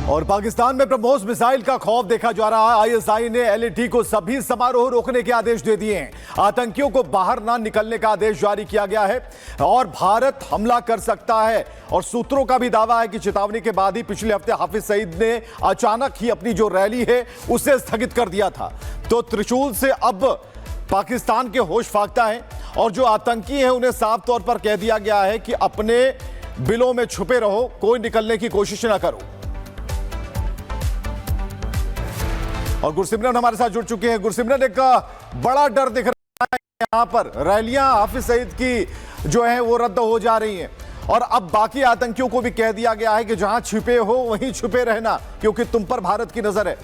और पाकिस्तान में ब्रह्मोस मिसाइल का खौफ देखा जा रहा है। आईएसआई ने एलएटी को सभी समारोह रोकने के आदेश दे दिए हैं। आतंकियों को बाहर ना निकलने का आदेश जारी किया गया है और भारत हमला कर सकता है। और सूत्रों का भी दावा है कि चेतावनी के बाद ही पिछले हफ्ते हाफिज सईद ने अचानक ही अपनी जो रैली है उसे स्थगित कर दिया था। तो त्रिशूल से अब पाकिस्तान के होश फाख्ता है और जो आतंकी हैं उन्हें साफ तौर पर कह दिया गया है कि अपने बिलों में छुपे रहो, कोई निकलने की कोशिश ना करो। और गुरसिमरन हमारे साथ जुड़ चुके हैं। गुरसिमरन, एक बड़ा डर दिख रहा है यहां पर, रैलियां हाफिज सईद की जो है वो रद्द हो जा रही हैं और अब बाकी आतंकियों को भी कह दिया गया है कि जहां छिपे हो वहीं छुपे रहना, क्योंकि तुम पर भारत की नजर है।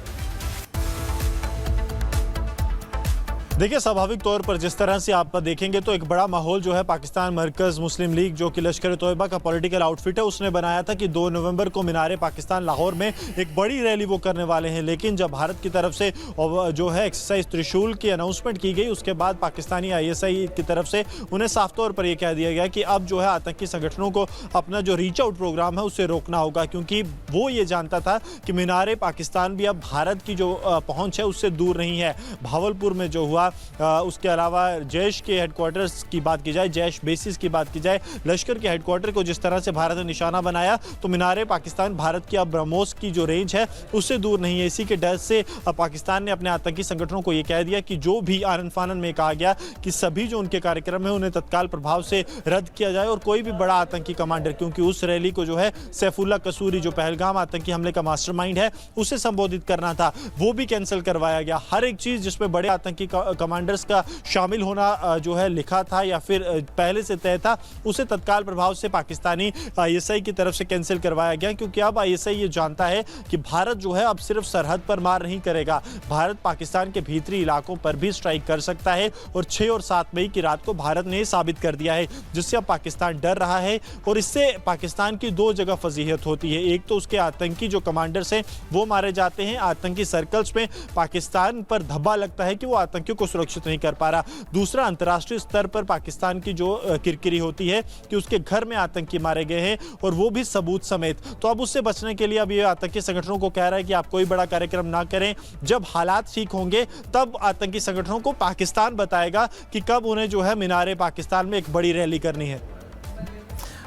देखिए, स्वाभाविक तौर पर जिस तरह से आप देखेंगे तो एक बड़ा माहौल जो है पाकिस्तान मरकज़ मुस्लिम लीग, जो कि लश्कर तोयबा का पॉलिटिकल आउटफिट है, उसने बनाया था कि 2 नवंबर को मीनार पाकिस्तान लाहौर में एक बड़ी रैली वो करने वाले हैं। लेकिन जब भारत की तरफ से जो है एक्सरसाइज त्रिशूल की अनाउंसमेंट की गई, उसके बाद पाकिस्तानी ISI की तरफ से उन्हें साफ तौर पर यह कह दिया गया कि अब जो है आतंकी संगठनों को अपना जो रीच आउट प्रोग्राम है उसे रोकना होगा, क्योंकि वो ये जानता था कि मीनार पाकिस्तान भी अब भारत की जो पहुँच है उससे दूर नहीं है। भावलपुर में जो हुआ, उसके अलावा जैश के हेडक्वार्टर्स की बात की जाए, जैश बेसिस की बात की जाए, लश्कर के हेडक्वार्टर को जिस तरह से भारत ने निशाना बनाया, तो मीनार पाकिस्तान भारत की अब ब्रह्मोस की जो रेंज है उससे दूर नहीं है। इसी के डर से पाकिस्तान ने अपने आतंकी संगठनों को यह कह दिया कि जो भी आनन फानन में कहा गया कि सभी जो उनके कार्यक्रम है उन्हें तत्काल प्रभाव से रद्द किया जाए और कोई भी बड़ा आतंकी कमांडर, क्योंकि उस रैली को जो है सैफुल्ला कसूरी, जो पहलगाम आतंकी हमले का मास्टरमाइंड है, उसे संबोधित करना था, वो भी कैंसिल करवाया गया। हर एक चीज जिसमें बड़े आतंकी कमांडर्स का शामिल होना जो है लिखा था या फिर पहले से तय था, उसे तत्काल प्रभाव से पाकिस्तानी ISI की तरफ से कैंसिल करवाया गया, क्योंकि अब ISI ये जानता है कि भारत जो है अब सिर्फ सरहद पर मार नहीं करेगा, भारत पाकिस्तान के भीतरी इलाकों पर भी स्ट्राइक कर सकता है। और 6 और 7 मई की रात को भारत ने साबित कर दिया है, जिससे अब पाकिस्तान डर रहा है। और इससे पाकिस्तान की 2 जगह फजीहत होती है। एक तो उसके आतंकी जो कमांडर्स हैं वो मारे जाते हैं, आतंकी सर्कल्स में पाकिस्तान पर धब्बा लगता है कि वो आतंकियों को सुरक्षित नहीं कर पा रहा। दूसरा, अंतर्राष्ट्रीय स्तर पर पाकिस्तान की जो किरकिरी होती है कि उसके घर में आतंकी मारे गए हैं और वो भी सबूत समेत। तो अब उससे बचने के लिए अब ये आतंकी संगठनों को कह रहा है कि आप कोई बड़ा कार्यक्रम ना करें, जब हालात ठीक होंगे तब आतंकी संगठनों को पाकिस्तान बताएगा कि कब उन्हें जो है मीनार पाकिस्तान में एक बड़ी रैली करनी है।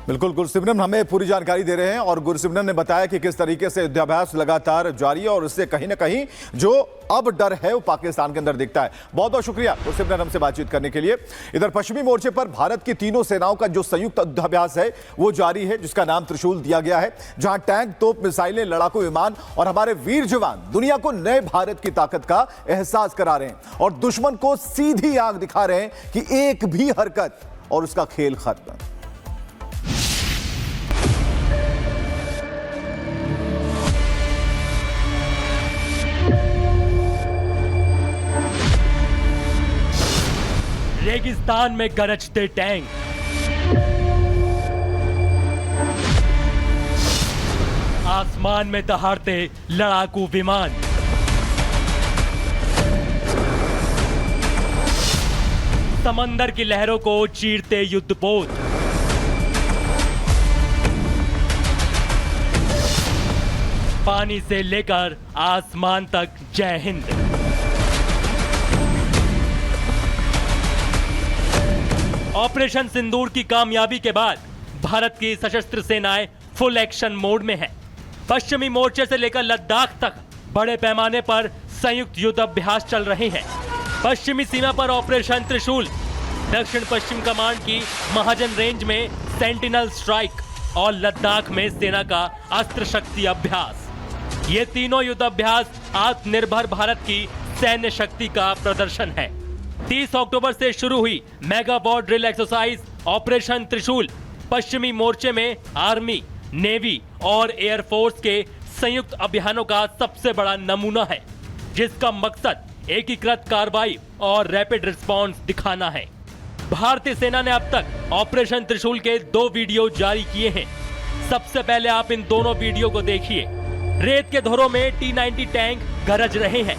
बिल्कुल, गुरसिमरन हमें पूरी जानकारी दे रहे हैं और गुरसिमरन ने बताया कि किस तरीके से युद्धाभ्यास लगातार जारी है और इससे कहीं ना कहीं जो अब डर है वो पाकिस्तान के अंदर दिखता है। बहुत बहुत शुक्रिया गुरसिमरन हमसे बातचीत करने के लिए। इधर पश्चिमी मोर्चे पर भारत की तीनों सेनाओं का जो संयुक्त युद्धाभ्यास है वो जारी है, जिसका नाम त्रिशूल दिया गया है, जहां टैंक, तोप, मिसाइलें, लड़ाकू विमान और हमारे वीर जवान दुनिया को नए भारत की ताकत का एहसास करा रहे हैं और दुश्मन को सीधी आंख दिखा रहे हैं कि एक भी हरकत और उसका खेल खत्म। रेगिस्तान में गरजते टैंक, आसमान में दहाड़ते लड़ाकू विमान, समंदर की लहरों को चीरते युद्धपोत, पानी से लेकर आसमान तक जय हिंद। ऑपरेशन सिंदूर की कामयाबी के बाद भारत की सशस्त्र सेनाएं फुल एक्शन मोड में हैं। पश्चिमी मोर्चे से लेकर लद्दाख तक बड़े पैमाने पर संयुक्त युद्ध अभ्यास चल रहे हैं। पश्चिमी सीमा पर ऑपरेशन त्रिशूल, दक्षिण पश्चिम कमांड की महाजन रेंज में सेंटिनल स्ट्राइक और लद्दाख में सेना का अस्त्र शक्ति अभ्यास। ये तीनों युद्ध अभ्यास आत्मनिर्भर भारत की सैन्य शक्ति का प्रदर्शन है। 30 अक्टूबर से शुरू हुई mega war drill exercise operation त्रिशूल पश्चिमी मोर्चे में आर्मी, नेवी और एयरफोर्स के संयुक्त अभियानों का सबसे बड़ा नमूना है, जिसका मकसद एकीकृत कार्रवाई और रैपिड रिस्पांस दिखाना है। भारतीय सेना ने अब तक ऑपरेशन त्रिशूल के 2 वीडियो जारी किए हैं। सबसे पहले आप इन दोनों वीडियो को देखिए। रेत के धोरों में T-90 टैंक गरज रहे हैं।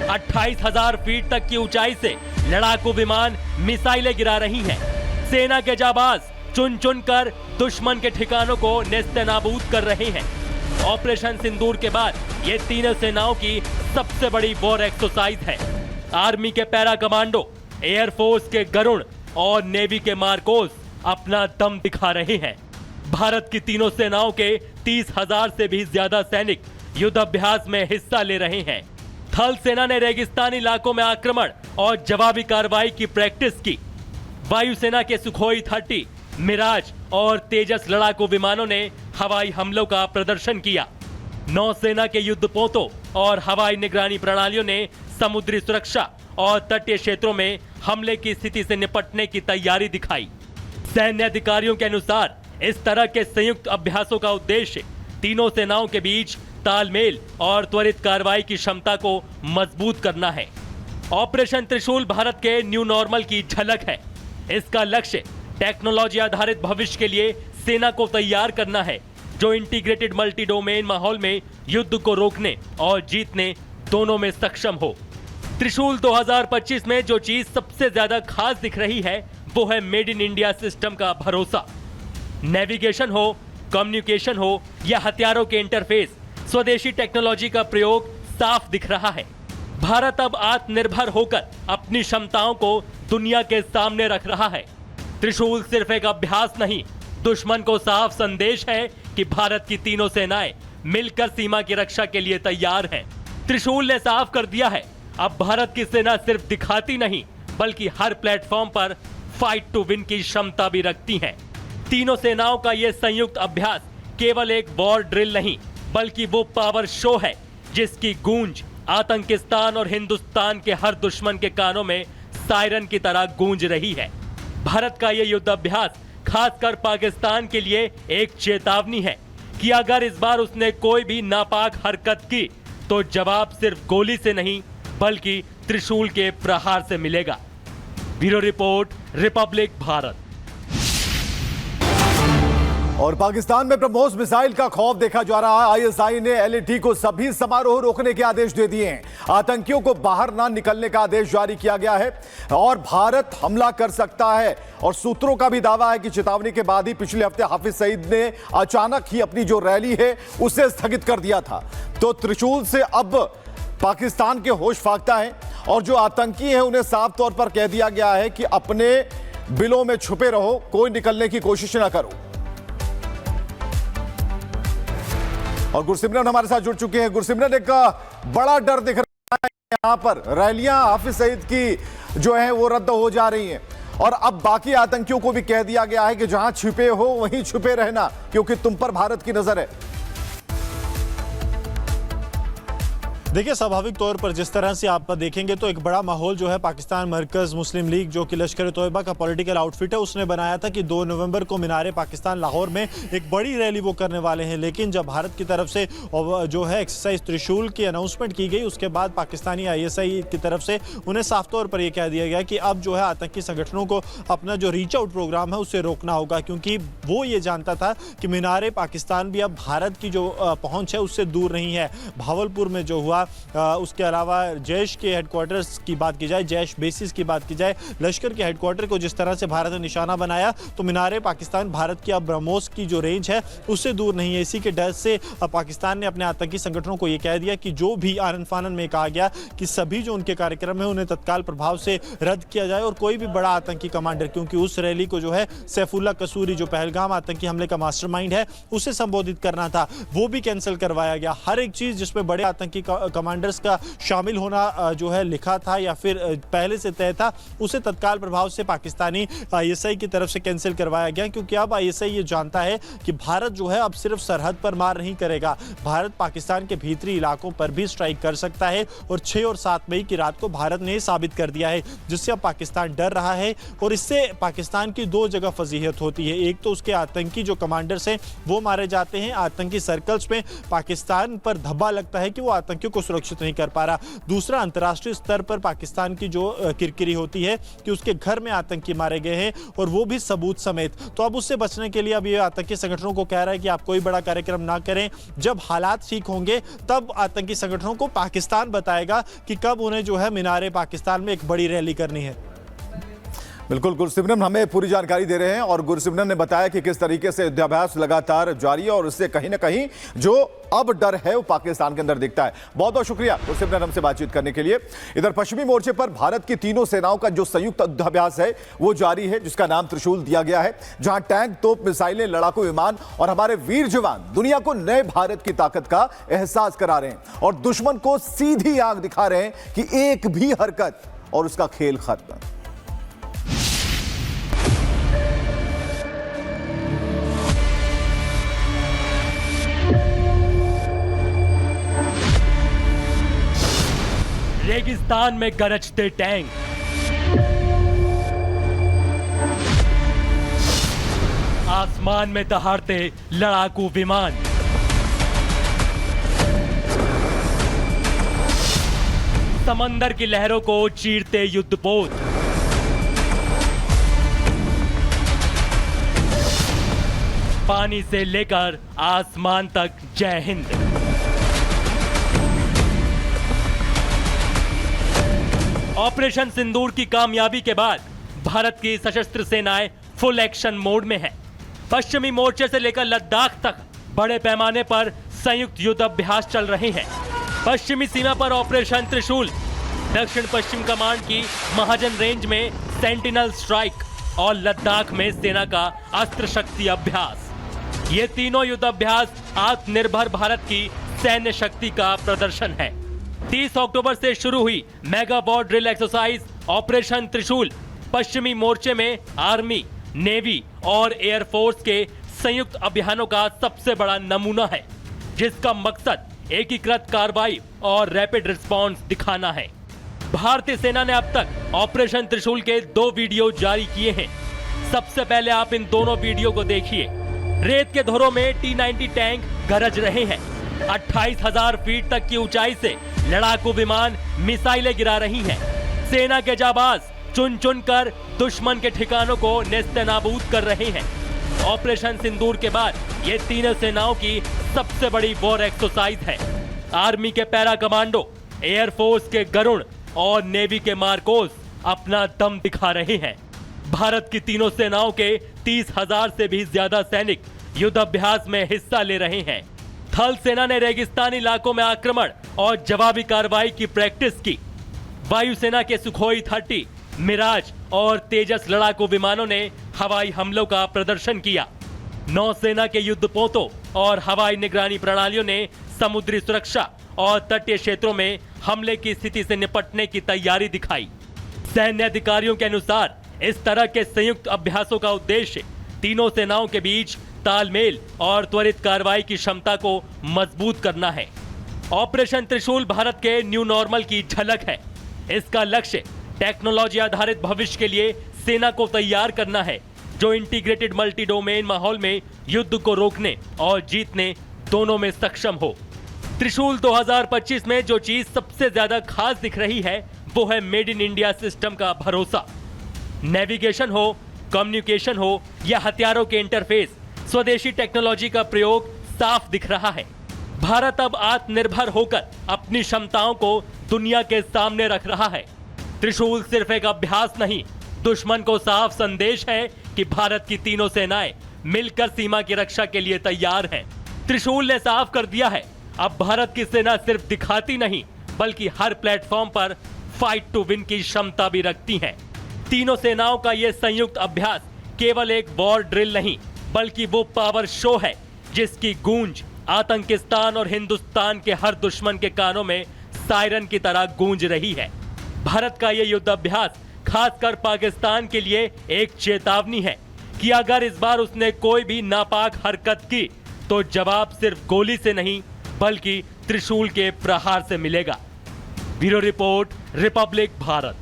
28,000 फीट तक की ऊंचाई से लड़ाकू विमान मिसाइलें गिरा रही हैं। सेना के जाबाज चुन चुन कर दुश्मन के ठिकानों को नेस्तनाबूद कर रहे हैं। ऑपरेशन सिंदूर के बाद ये तीनों सेनाओं की सबसे बड़ी वॉर एक्सरसाइज है। आर्मी के पैरा कमांडो, एयरफोर्स के गरुड़ और नेवी के मार्कोस अपना दम दिखा रहे हैं। भारत की तीनों सेनाओं के 30,000 से भी ज्यादा सैनिक युद्ध अभ्यास में हिस्सा ले रहे हैं। थल सेना ने रेगिस्तानी इलाकों में आक्रमण और जवाबी कार्रवाई की प्रैक्टिस की। वायुसेना के सुखोई 30, मिराज और तेजस लड़ाकू विमानों ने हवाई हमलों का प्रदर्शन किया। नौसेना के युद्धपोतों और हवाई निगरानी प्रणालियों ने समुद्री सुरक्षा और तटीय क्षेत्रों में हमले की स्थिति से निपटने की तैयारी दिखाई। सैन्य अधिकारियों के अनुसार इस तरह के संयुक्त अभ्यासों का उद्देश्य तीनों सेनाओं के बीच तालमेल और त्वरित कार्रवाई की क्षमता को मजबूत करना है। ऑपरेशन त्रिशूल भारत के न्यू नॉर्मल की झलक है। इसका लक्ष्य टेक्नोलॉजी आधारित भविष्य के लिए सेना को तैयार करना है, जो इंटीग्रेटेड मल्टी डोमेन माहौल में युद्ध को रोकने और जीतने दोनों में सक्षम हो। त्रिशूल 2025 में जो चीज सबसे ज्यादा खास दिख रही है वो है मेड इन इंडिया सिस्टम का भरोसा। नेविगेशन हो, कम्युनिकेशन हो या हथियारों के इंटरफेस, स्वदेशी टेक्नोलॉजी का प्रयोग साफ दिख रहा है। भारत अब आत्मनिर्भर होकर अपनी क्षमताओं को दुनिया के सामने रख रहा है। त्रिशूल सिर्फ एक अभ्यास नहीं, दुश्मन को साफ संदेश है कि भारत की तीनों सेनाएं मिलकर सीमा की रक्षा के लिए तैयार हैं। त्रिशूल ने साफ कर दिया है, अब भारत की सेना सिर्फ दिखाती नहीं बल्कि हर प्लेटफॉर्म पर फाइट टू विन की क्षमता भी रखती है। तीनों सेनाओं का यह संयुक्त अभ्यास केवल एक वॉर ड्रिल नहीं बल्कि वो पावर शो है जिसकी गूंज आतंकिस्तान और हिंदुस्तान के हर दुश्मन के कानों में सायरन की तरह गूंज रही है। भारत का यह युद्ध अभ्यास खासकर पाकिस्तान के लिए एक चेतावनी है कि अगर इस बार उसने कोई भी नापाक हरकत की तो जवाब सिर्फ गोली से नहीं बल्कि त्रिशूल के प्रहार से मिलेगा। Bureau report, Republic Bharat. और पाकिस्तान में ब्रह्मोस मिसाइल का खौफ देखा जा रहा है। आईएसआई ने एलएटी को सभी समारोह रोकने के आदेश दे दिए हैं। आतंकियों को बाहर ना निकलने का आदेश जारी किया गया है और भारत हमला कर सकता है। और सूत्रों का भी दावा है कि चेतावनी के बाद ही पिछले हफ्ते हाफिज सईद ने अचानक ही अपनी जो रैली है उसे स्थगित कर दिया था। तो त्रिशूल से अब पाकिस्तान के होश फाख्ता है और जो आतंकी हैं उन्हें साफ तौर पर कह दिया गया है कि अपने बिलों में छुपे रहो, कोई निकलने की कोशिश ना करो। और गुरसिमरन हमारे साथ जुड़ चुके हैं। गुरसिमरन, एक बड़ा डर दिख रहा है यहां पर, रैलियां हाफिज सईद की जो है वो रद्द हो जा रही हैं और अब बाकी आतंकियों को भी कह दिया गया है कि जहां छुपे हो वहीं छुपे रहना, क्योंकि तुम पर भारत की नजर है। देखिए, स्वाभाविक तौर पर जिस तरह से आप देखेंगे तो एक बड़ा माहौल जो है पाकिस्तान मरकज़ मुस्लिम लीग जो कि लश्कर तोयबा का पॉलिटिकल आउटफिट है उसने बनाया था कि 2 नवंबर को मीनारे पाकिस्तान लाहौर में एक बड़ी रैली वो करने वाले हैं। लेकिन जब भारत की तरफ से जो है एक्सरसाइज त्रिशूल की अनाउंसमेंट की गई उसके बाद पाकिस्तानी आईएसआई की तरफ से उन्हें साफ तौर पर यह कह दिया गया कि अब जो है आतंकी संगठनों को अपना जो रीच आउट प्रोग्राम है उसे रोकना होगा, क्योंकि वो ये जानता था कि मीनारे पाकिस्तान भी अब भारत की जो पहुँच है उससे दूर नहीं है। भावलपुर में जो हुआ, उसके अलावा जैश के हेडक्वार्टर्स की बात की जाए, जैश बेसिस की बात की जाए, लश्कर के हेडक्वार्टर को जिस तरह से भारत ने निशाना बनाया, तो मीनारे पाकिस्तान भारत की अब ब्रह्मोस की जो रेंज है उससे दूर नहीं है। इसी के डर से पाकिस्तान ने अपने आतंकी संगठनों को यह कह दिया कि जो भी आनन फानन में कहा गया कि सभी जो उनके कार्यक्रम है उन्हें तत्काल प्रभाव से रद्द किया जाए और कोई भी बड़ा आतंकी कमांडर, क्योंकि उस रैली को जो है सैफुल्ला कसूरी जो पहलगाम आतंकी हमले का मास्टरमाइंड है उसे संबोधित करना था, वो भी कैंसिल करवाया गया। हर एक चीज जिसमें बड़े आतंकी कमांडर का शामिल होना जो है लिखा था या फिर पहले से तय था, उसे तत्काल प्रभाव से पाकिस्तानी आईएसआई की तरफ से कैंसिल करवाया गया, क्योंकि अब आईएसआई ये जानता है कि भारत जो है अब सिर्फ सरहद पर मार नहीं करेगा, भारत पाकिस्तान के भीतरी इलाकों पर भी स्ट्राइक कर सकता है। और 6 और 7 मई की रात को भारत ने साबित कर दिया है, जिससे अब पाकिस्तान डर रहा है। और इससे पाकिस्तान की 2 जगह फजीहत होती है। एक तो उसके आतंकी जो कमांडर्स हैं वो मारे जाते हैं, आतंकी सर्कल्स में पाकिस्तान पर धब्बा लगता है कि वो आतंकियों को सुरक्षित नहीं कर पा रहा। दूसरा, अंतर्राष्ट्रीय स्तर पर पाकिस्तान की जो किरकिरी होती है कि उसके घर में आतंकी मारे गए हैं और वो भी सबूत समेत। तो अब उससे बचने के लिए अब ये आतंकी संगठनों को कह रहा है कि आप कोई बड़ा कार्यक्रम ना करें, जब हालात ठीक होंगे तब आतंकी संगठनों को पाकिस्तान बताएगा कि कब उन्हें जो है मीनारे पाकिस्तान में एक बड़ी रैली करनी है। बिल्कुल गुरसिमरन हमें पूरी जानकारी दे रहे हैं और गुरसिमरन ने बताया कि किस तरीके से युद्धाभ्यास लगातार जारी है और इससे कहीं ना कहीं जो अब डर है वो पाकिस्तान के अंदर दिखता है। बहुत बहुत शुक्रिया गुरसिमरन हमसे बातचीत करने के लिए। इधर पश्चिमी मोर्चे पर भारत की तीनों सेनाओं का जो संयुक्त युद्धाभ्यास है वो जारी है, जिसका नाम त्रिशूल दिया गया है, जहां टैंक, तोप, मिसाइलें, लड़ाकू विमान और हमारे वीर जवान दुनिया को नए भारत की ताकत का एहसास करा रहे हैं और दुश्मन को सीधी आंख दिखा रहे हैं कि एक भी हरकत और उसका खेल खत्म। रेगिस्तान में गरजते टैंक, आसमान में दहाड़ते लड़ाकू विमान, समंदर की लहरों को चीरते युद्धपोत, पानी से लेकर आसमान तक जय हिंद। ऑपरेशन सिंदूर की कामयाबी के बाद भारत की सशस्त्र सेनाएं फुल एक्शन मोड में हैं। पश्चिमी मोर्चे से लेकर लद्दाख तक बड़े पैमाने पर संयुक्त युद्ध अभ्यास चल रहे हैं। पश्चिमी सीमा पर ऑपरेशन त्रिशूल, दक्षिण पश्चिम कमांड की महाजन रेंज में सेंटिनल स्ट्राइक और लद्दाख में सेना का अस्त्र शक्ति अभ्यास। ये तीनों युद्ध अभ्यास आत्मनिर्भर भारत की सैन्य शक्ति का प्रदर्शन है। 30 अक्टूबर से शुरू हुई mega war drill exercise operation त्रिशूल पश्चिमी मोर्चे में आर्मी, नेवी और एयरफोर्स के संयुक्त अभियानों का सबसे बड़ा नमूना है, जिसका मकसद एकीकृत कार्रवाई और रैपिड रिस्पांस दिखाना है। भारतीय सेना ने अब तक ऑपरेशन त्रिशूल के 2 वीडियो जारी किए हैं। सबसे पहले आप इन दोनों वीडियो को देखिए। रेत के धोरों में T-90 टैंक गरज रहे हैं। 28,000 फीट तक की ऊंचाई से लड़ाकू विमान मिसाइलें गिरा रही हैं। सेना के जाबाज चुन चुन कर दुश्मन के ठिकानों को नेस्तनाबूद कर रहे हैं। ऑपरेशन सिंदूर के बाद ये तीनों सेनाओं की सबसे बड़ी वॉर एक्सरसाइज है। आर्मी के पैरा कमांडो, एयरफोर्स के गरुण और नेवी के मार्कोस अपना दम दिखा रहे हैं। भारत की तीनों सेनाओं के 30,000 से भी ज्यादा सैनिक युद्ध अभ्यास में हिस्सा ले रहे हैं। थल सेना ने रेगिस्तानी इलाकों में आक्रमण और जवाबी कार्रवाई की प्रैक्टिस की। वायुसेना के सुखोई 30, मिराज और तेजस लड़ाकू विमानों ने हवाई हमलों का प्रदर्शन किया। नौसेना के युद्धपोतों और हवाई निगरानी प्रणालियों ने समुद्री सुरक्षा और तटीय क्षेत्रों में हमले की स्थिति से निपटने की तैयारी दिखाई। सैन्य अधिकारियों के अनुसार इस तरह के संयुक्त अभ्यासों का उद्देश्य तीनों सेनाओं के बीच तालमेल और त्वरित कार्रवाई की क्षमता को मजबूत करना है। ऑपरेशन त्रिशूल भारत के न्यू नॉर्मल की झलक है। इसका लक्ष्य टेक्नोलॉजी आधारित भविष्य के लिए सेना को तैयार करना है, जो इंटीग्रेटेड मल्टी डोमेन माहौल में युद्ध को रोकने और जीतने दोनों में सक्षम हो। त्रिशूल 2025 में जो चीज सबसे ज्यादा खास दिख रही है वो है मेड इन इंडिया सिस्टम का भरोसा। नेविगेशन हो, कम्युनिकेशन हो या हथियारों के इंटरफेस, स्वदेशी टेक्नोलॉजी का प्रयोग साफ दिख रहा है। भारत अब आत्मनिर्भर होकर अपनी क्षमताओं को दुनिया के सामने रख रहा है। त्रिशूल सिर्फ एक अभ्यास नहीं, दुश्मन को साफ संदेश है कि भारत की तीनों सेनाएं मिलकर सीमा की रक्षा के लिए तैयार हैं। त्रिशूल ने साफ कर दिया है, अब भारत की सेना सिर्फ दिखाती नहीं बल्कि हर प्लेटफॉर्म पर फाइट टू विन की क्षमता भी रखती है। तीनों सेनाओं का यह संयुक्त अभ्यास केवल एक वॉर ड्रिल नहीं बल्कि वो पावर शो है जिसकी गूंज आतंकिस्तान और हिंदुस्तान के हर दुश्मन के कानों में सायरन की तरह गूंज रही है। भारत का यह युद्ध अभ्यास खासकर पाकिस्तान के लिए एक चेतावनी है कि अगर इस बार उसने कोई भी नापाक हरकत की तो जवाब सिर्फ गोली से नहीं बल्कि त्रिशूल के प्रहार से मिलेगा। Bureau report, Republic Bharat.